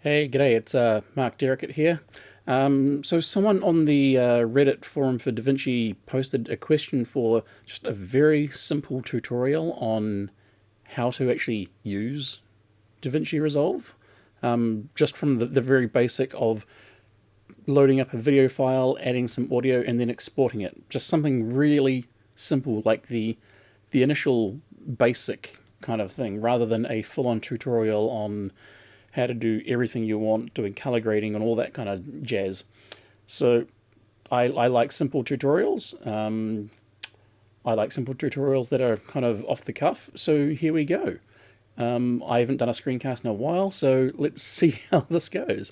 Hey, g'day, it's Mark Derrickett here. So someone on the Reddit forum for Davinci posted a question for just a very simple tutorial on how to actually use Davinci Resolve. Just from the very basic of loading up a video file, adding some audio, and then exporting it. Just something really simple like the initial basic kind of thing, rather than a full-on tutorial on how to do everything you want, doing color grading and all that kind of jazz. So I like simple tutorials. I like simple tutorials that are kind of off the cuff. So here we go. I haven't done a screencast in a while, so let's see how this goes.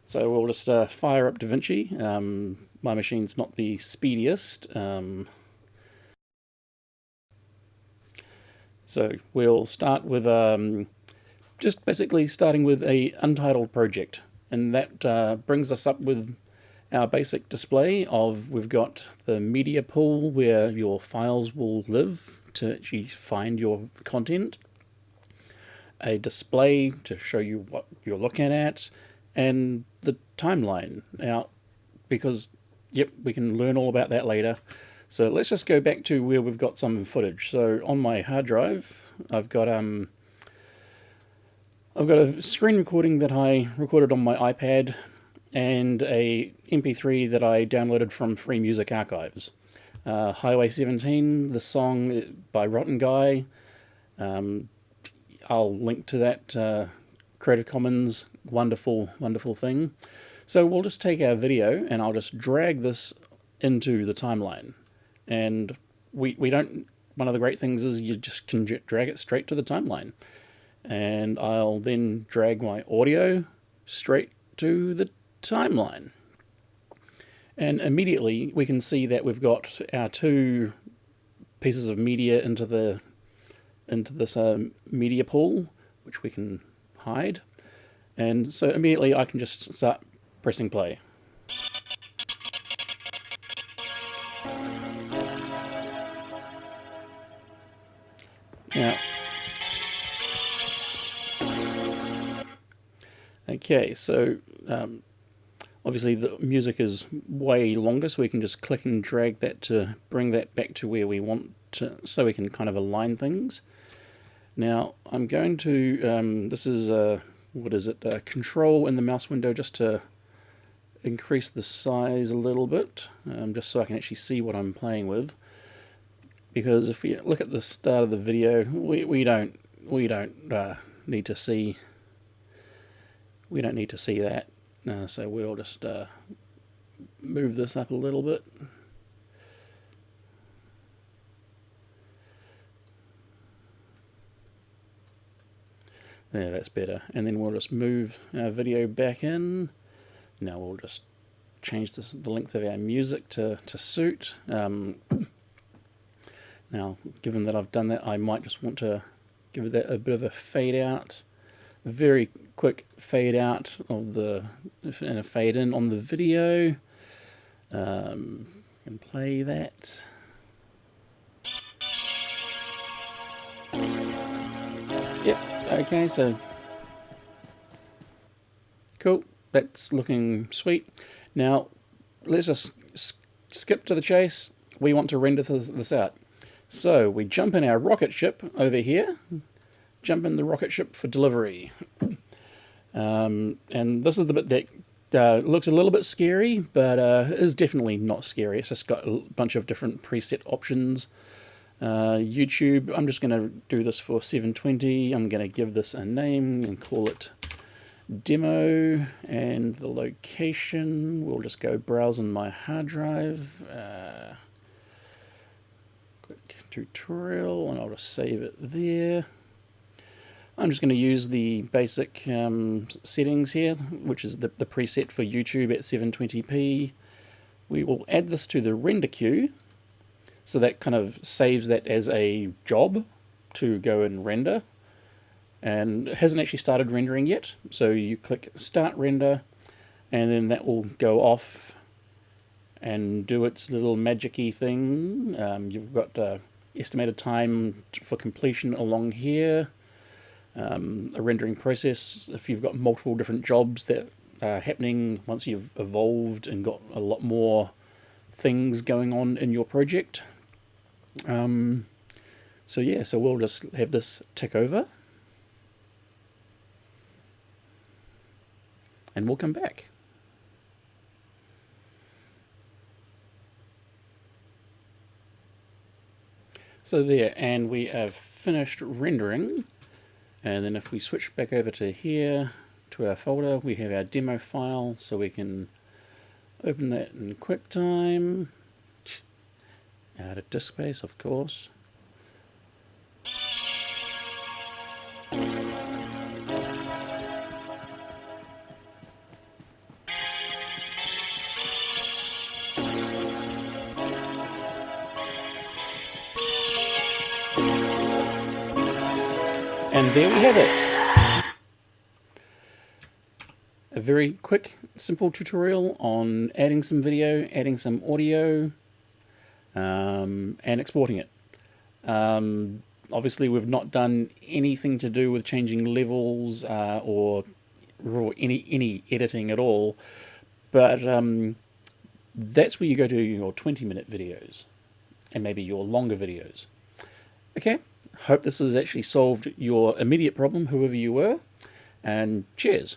So we'll just fire up Davinci. My machine's not the speediest. So we'll start with just basically starting with a untitled project, and that brings us up with our basic display of we've got the media pool where your files will live to actually find your content, a display to show you what you're looking at, and the timeline. Now, because yep, we can learn all about that later. So let's just go back to where we've got some footage. So on my hard drive, I've got a screen recording that I recorded on my iPad and a MP3 that I downloaded from Free Music Archives. Highway 17, the song by Rotten Guy. I'll link to that Creative Commons wonderful, wonderful thing. So we'll just take our video and I'll just drag this into the timeline. And we don't, one of the great things is you just can drag it straight to the timeline. And I'll then drag my audio straight to the timeline. And immediately we can see that we've got our two pieces of media into this media pool, which we can hide. And so immediately I can just start pressing play. Now, okay, so obviously the music is way longer, so we can just click and drag that to bring that back to where we want to, so we can kind of align things. Now I'm going to, this is, what is it, control in the mouse window just to increase the size a little bit, just so I can actually see what I'm playing with. Because if we look at the start of the video, we don't need to see that. So we'll just move this up a little bit. There, that's better. And then we'll just move our video back in. Now we'll just change the length of our music to suit. Now, given that I've done that, I might just want to give that a bit of a fade out. A very quick fade out of and a fade in on the video. Can play that. Yep, okay, so cool, that's looking sweet. Now, let's just skip to the chase. We want to render this out. So we jump in our rocket ship over here, jump in the rocket ship for delivery. And this is the bit that looks a little bit scary, but is definitely not scary. It's just got a bunch of different preset options. YouTube, I'm just going to do this for 720. I'm going to give this a name and call it demo, and the location, we'll just go browse on my hard drive. Tutorial, and I'll just save it there. I'm just going to use the basic settings here, which is the preset for YouTube at 720p. We will add this to the render queue, so that kind of saves that as a job to go and render. And it hasn't actually started rendering yet, so you click Start Render, and then that will go off and do its little magic-y thing. You've got estimated time for completion along here. a rendering process. If you've got multiple different jobs that are happening once you've evolved and got a lot more things going on in your project. So yeah, so we'll just have this tick over and we'll come back. So there, and we have finished rendering. And then if we switch back over to here, to our folder, we have our demo file, so we can open that in QuickTime. Out of disk space, of course. And there we have it. A very quick, simple tutorial on adding some video, adding some audio, and exporting it. Obviously, we've not done anything to do with changing levels or any editing at all, but that's where you go to your 20-minute videos and maybe your longer videos. Okay. Hope this has actually solved your immediate problem, whoever you were, and cheers.